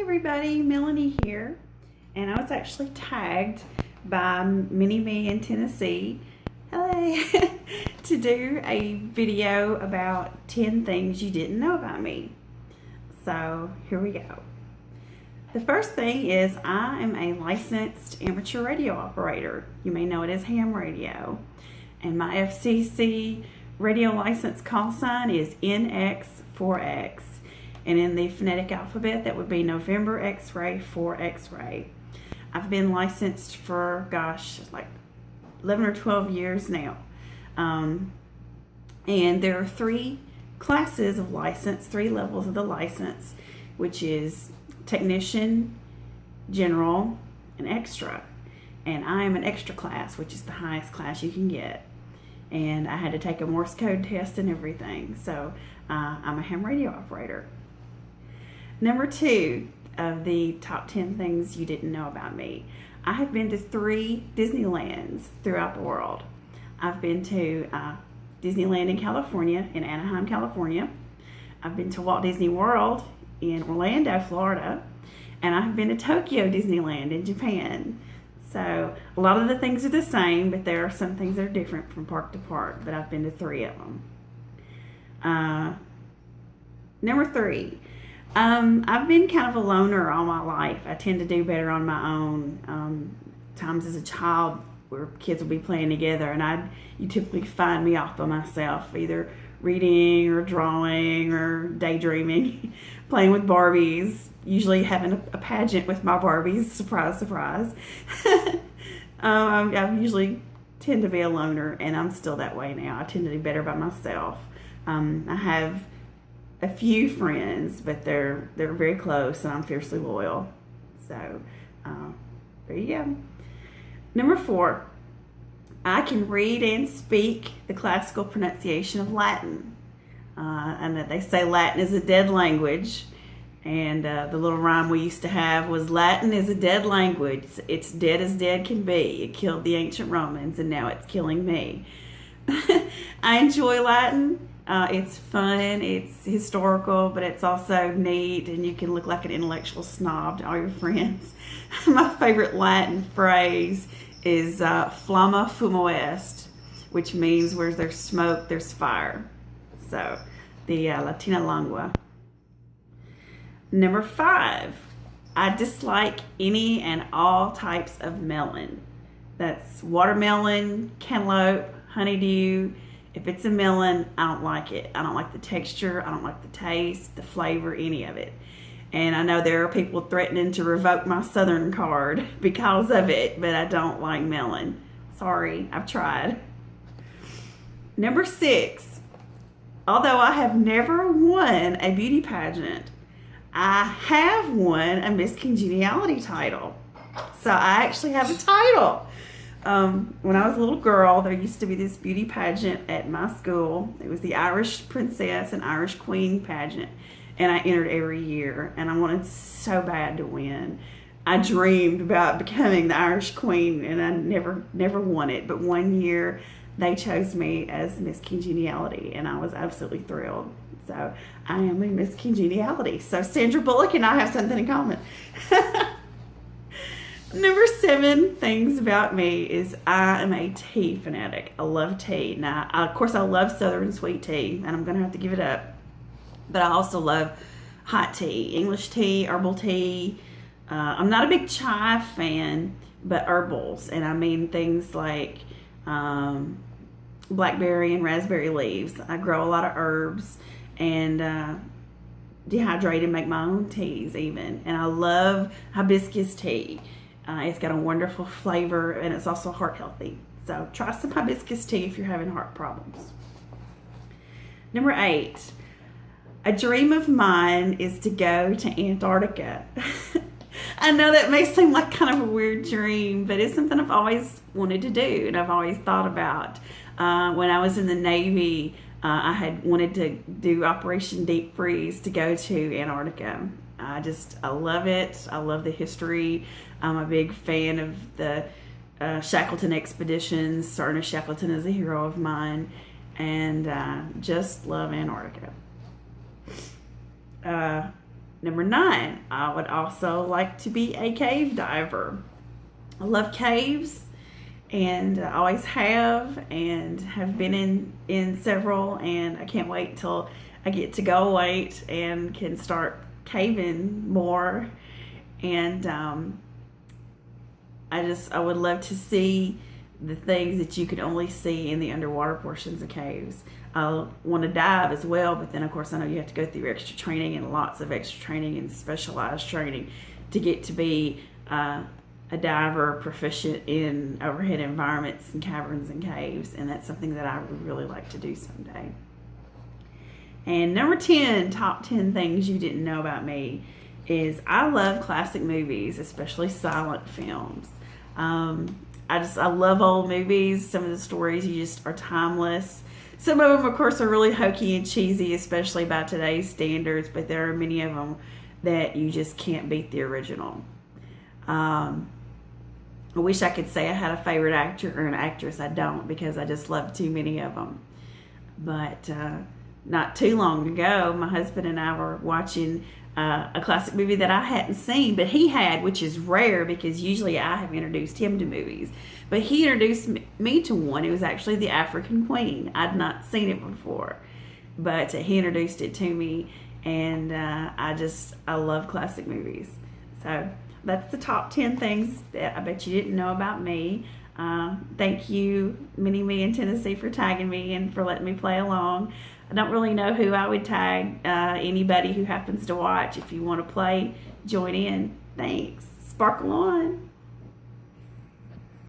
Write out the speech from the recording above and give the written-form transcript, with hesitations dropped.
everybody, Melanie here, and I was actually tagged by Mini Me in Tennessee, hello, to do a video about 10 things you didn't know about me. So here we go. The first thing is I am a licensed amateur radio operator. You may know it as ham radio, and my FCC radio license call sign is NX4X. And in the phonetic alphabet, that would be November X-ray 4 X-ray. I've been licensed for, like 11 or 12 years now. And there are 3 classes of license, 3 levels of the license, which is technician, general, and extra. And I am an extra class, which is the highest class you can get. And I had to take a Morse code test and everything. So I'm a ham radio operator. Number 2 of the top 10 things you didn't know about me. I have been to 3 Disneylands throughout the world. I've been to Disneyland in California, in Anaheim, California. I've been to Walt Disney World in Orlando, Florida. And I've been to Tokyo Disneyland in Japan. So a lot of the things are the same, but there are some things that are different from park to park. But I've been to 3 of them. Number 3. I've been kind of a loner all my life. I tend to do better on my own. Times as a child where kids will be playing together, and you typically find me off by myself, either reading or drawing or daydreaming, playing with Barbies, usually having a pageant with my Barbies, surprise, surprise. I usually tend to be a loner, and I'm still that way now. I tend to do better by myself. I have a few friends, but they're very close, and I'm fiercely loyal. So there you go. Number 4, I can read and speak the classical pronunciation of Latin. And that they say Latin is a dead language. And the little rhyme we used to have was, Latin is a dead language. It's dead as dead can be. It killed the ancient Romans, and now it's killing me. I enjoy Latin. It's fun, it's historical, but it's also neat, and you can look like an intellectual snob to all your friends. My favorite Latin phrase is flamma fumo est, which means where there's smoke, there's fire. So, the Latina lingua. Number 5, I dislike any and all types of melon. That's watermelon, cantaloupe, honeydew. If it's a melon, I don't like it. I don't like the texture. I don't like the taste, the flavor, any of it. And I know there are people threatening to revoke my Southern card because of it, but I don't like melon. Sorry, I've tried. Number 6, although I have never won a beauty pageant, I have won a Miss Congeniality title. So I actually have a title. When I was a little girl, there used to be this beauty pageant at my school. It was the Irish Princess and Irish Queen pageant, and I entered every year, and I wanted so bad to win. I dreamed about becoming the Irish Queen, and I never won it. But one year, they chose me as Miss Congeniality, and I was absolutely thrilled. So I am a Miss Congeniality. So Sandra Bullock and I have something in common. Number 7 things about me is I am a tea fanatic. I love tea. Now, of course, I love Southern sweet tea, and I'm going to have to give it up. But I also love hot tea, English tea, herbal tea. I'm not a big chai fan, but herbals. And I mean things like blackberry and raspberry leaves. I grow a lot of herbs and dehydrate and make my own teas even. And I love hibiscus tea. It's got a wonderful flavor, and it's also heart healthy. So try some hibiscus tea if you're having heart problems. Number 8, a dream of mine is to go to Antarctica. I know that may seem like kind of a weird dream, but it's something I've always wanted to do, and I've always thought about. When I was in the Navy, I had wanted to do Operation Deep Freeze to go to Antarctica. I love it. I love the history. I'm a big fan of the Shackleton expeditions. Ernest Shackleton is a hero of mine, and just love Antarctica. Number 9, I would also like to be a cave diver. I love caves, and I always have, and have been in several, and I can't wait till I get to go wait and can start caving more. And I would love to see the things that you can only see in the underwater portions of caves. I want to dive as well, but then of course I know you have to go through extra training and lots of extra training and specialized training to get to be a diver proficient in overhead environments and caverns and caves, and that's something that I would really like to do someday. And number 10, top 10 things you didn't know about me, is I love classic movies, especially silent films. I love old movies. Some of the stories just are timeless. Some of them, of course, are really hokey and cheesy, especially by today's standards, but there are many of them that you just can't beat the original. I wish I could say I had a favorite actor or an actress. I don't, because I just love too many of them. But not too long ago, my husband and I were watching a classic movie that I hadn't seen, but he had, which is rare because usually I have introduced him to movies. But he introduced me to one. It was actually The African Queen. I'd not seen it before, but he introduced it to me, and I love classic movies. So that's the top 10 things that I bet you didn't know about me. Thank you, Mini Me in Tennessee, for tagging me and for letting me play along. I don't really know who I would tag. Anybody who happens to watch. If you want to play, join in. Thanks. Sparkle on.